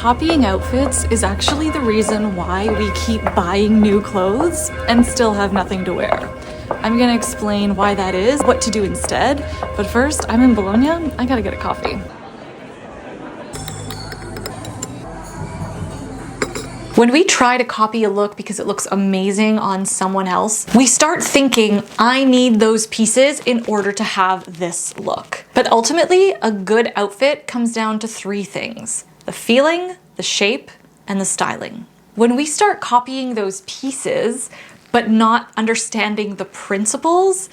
Copying outfits is actually the reason why we keep buying new clothes and still have nothing to wear. I'm gonna explain why that is, what to do instead, but first, I'm in Bologna, I gotta get a coffee. When we try to copy a look because it looks amazing on someone else, we start thinking, I need those pieces in order to have this look. But ultimately, a good outfit comes down to three things: the feeling, the shape, and the styling. When we start copying those pieces, but not understanding the principles,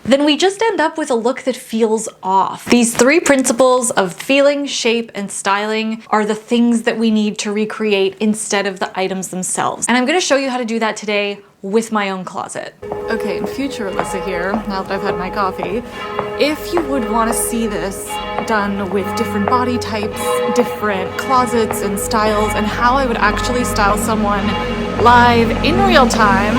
then we just end up with a look that feels off. These three principles of feeling, shape, and styling are the things that we need to recreate instead of the items themselves. And I'm gonna show you how to do that today with my own closet. Okay, future Alyssa here, now that I've had my coffee. If you would wanna see this done with different body types, different closets and styles, and how I would actually style someone live in real time,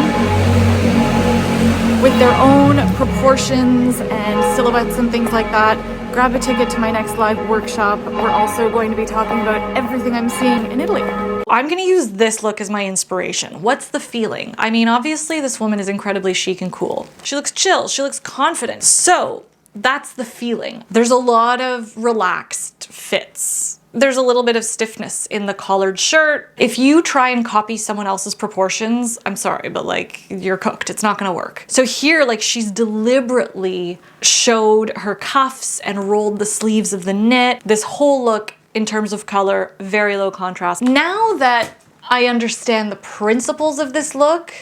with their own proportions and silhouettes and things like that, grab a ticket to my next live workshop. We're also going to be talking about everything I'm seeing in Italy. I'm gonna use this look as my inspiration. What's the feeling? I mean, obviously this woman is incredibly chic and cool. She looks chill, she looks confident. So that's the feeling. There's a lot of relaxed fits. There's a little bit of stiffness in the collared shirt. If you try and copy someone else's proportions, I'm sorry, but like, you're cooked. It's not gonna work. So here, like, she's deliberately showed her cuffs and rolled the sleeves of the knit. This whole look, in terms of color, very low contrast. Now that I understand the principles of this look,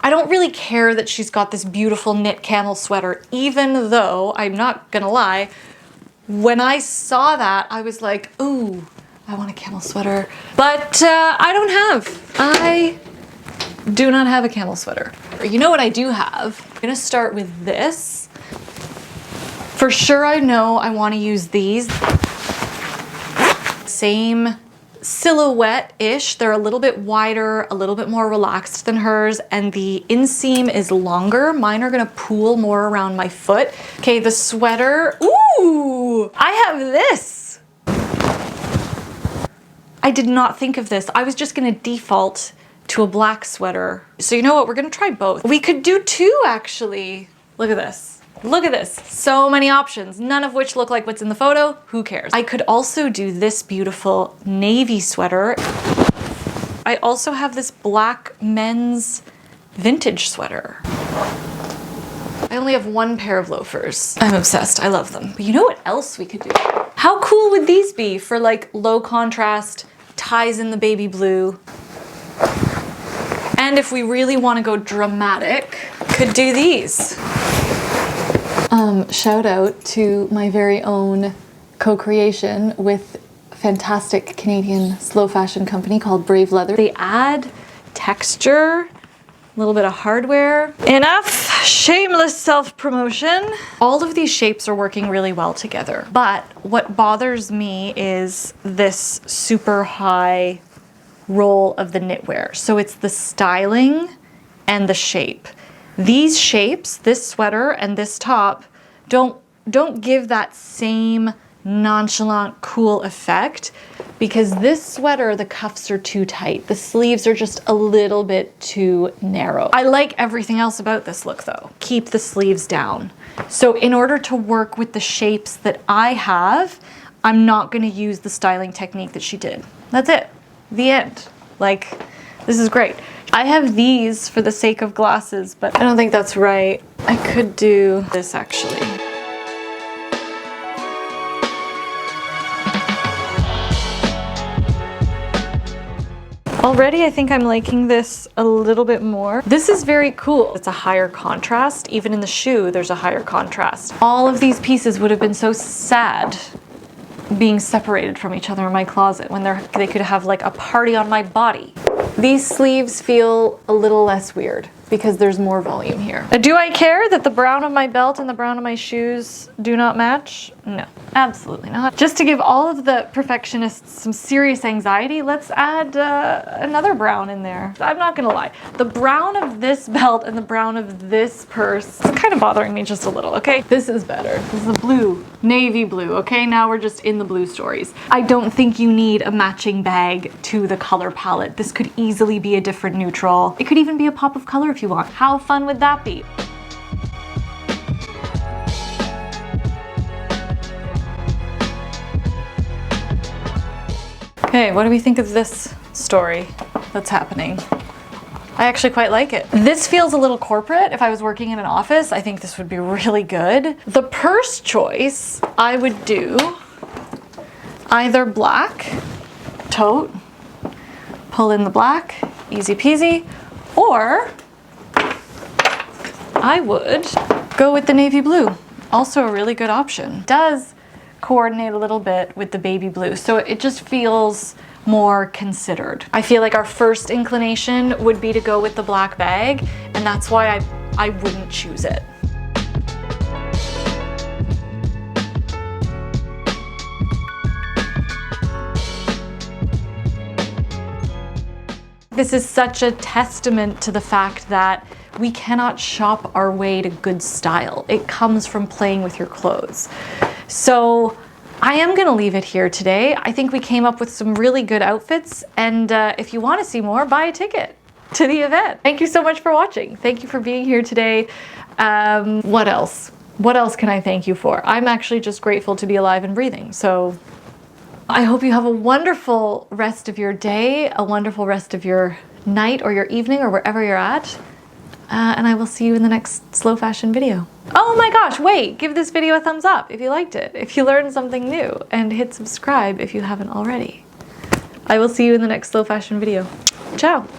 I don't really care that she's got this beautiful knit camel sweater, even though, I'm not gonna lie, when I saw that, I was like, ooh, I want a camel sweater. But I do not have a camel sweater. You know what I do have? I'm gonna start with this. For sure I know I wanna use these. Same silhouette-ish. They're a little bit wider, a little bit more relaxed than hers, and the inseam is longer. Mine are gonna pool more around my foot. Okay, the sweater, ooh, I have this. I did not think of this. I was just gonna default to a black sweater. So you know what, we're gonna try both. We could do two, actually. Look at this. Look at this, so many options, none of which look like what's in the photo. Who cares? I could also do this beautiful navy sweater. I also have this black men's vintage sweater. I only have one pair of loafers. I'm obsessed, I love them. But you know what else we could do? How cool would these be for like low contrast, ties in the baby blue? And if we really wanna go dramatic, could do these. Shout out to my very own co-creation with a fantastic Canadian slow fashion company called Brave Leather. They add texture, a little bit of hardware. Enough shameless self-promotion. All of these shapes are working really well together, but what bothers me is this super high roll of the knitwear. So it's the styling and the shape. These shapes, this sweater and this top, don't give that same nonchalant, cool effect, because this sweater, the cuffs are too tight. The sleeves are just a little bit too narrow. I like everything else about this look though. Keep the sleeves down. So in order to work with the shapes that I have, I'm not gonna use the styling technique that she did. That's it, the end. Like, this is great. I have these for the sake of glasses, but I don't think that's right. I could do this actually. Already I think I'm liking this a little bit more. This is very cool. It's a higher contrast. Even in the shoe, there's a higher contrast. All of these pieces would have been so sad being separated from each other in my closet when they could have like a party on my body. These sleeves feel a little less weird. because there's more volume here. Do I care that the brown of my belt and the brown of my shoes do not match? No, absolutely not. Just to give all of the perfectionists some serious anxiety, let's add another brown in there. I'm not gonna lie. The brown of this belt and the brown of this purse is kind of bothering me just a little, okay? This is better. This is a blue, navy blue, okay? Now we're just in the blue stories. I don't think you need a matching bag to the color palette. This could easily be a different neutral. It could even be a pop of color if you want. How fun would that be? Okay, what do we think of this story that's happening? I actually quite like it. This feels a little corporate. If I was working in an office, I think this would be really good. The purse choice, I would do either black, tote, pull in the black, easy peasy, or I would go with the navy blue. Also a really good option. Does coordinate a little bit with the baby blue, so it just feels more considered. I feel like our first inclination would be to go with the black bag, and that's why I wouldn't choose it. This is such a testament to the fact that we cannot shop our way to good style. It comes from playing with your clothes. So I am gonna leave it here today. I think we came up with some really good outfits, and if you wanna see more, buy a ticket to the event. Thank you so much for watching. Thank you for being here today. What else? What else can I thank you for? I'm actually just grateful to be alive and breathing. So I hope you have a wonderful rest of your day, a wonderful rest of your night or your evening or wherever you're at. And I will see you in the next slow fashion video. Oh my gosh, wait, give this video a thumbs up if you liked it, if you learned something new, and hit subscribe if you haven't already. I will see you in the next slow fashion video. Ciao.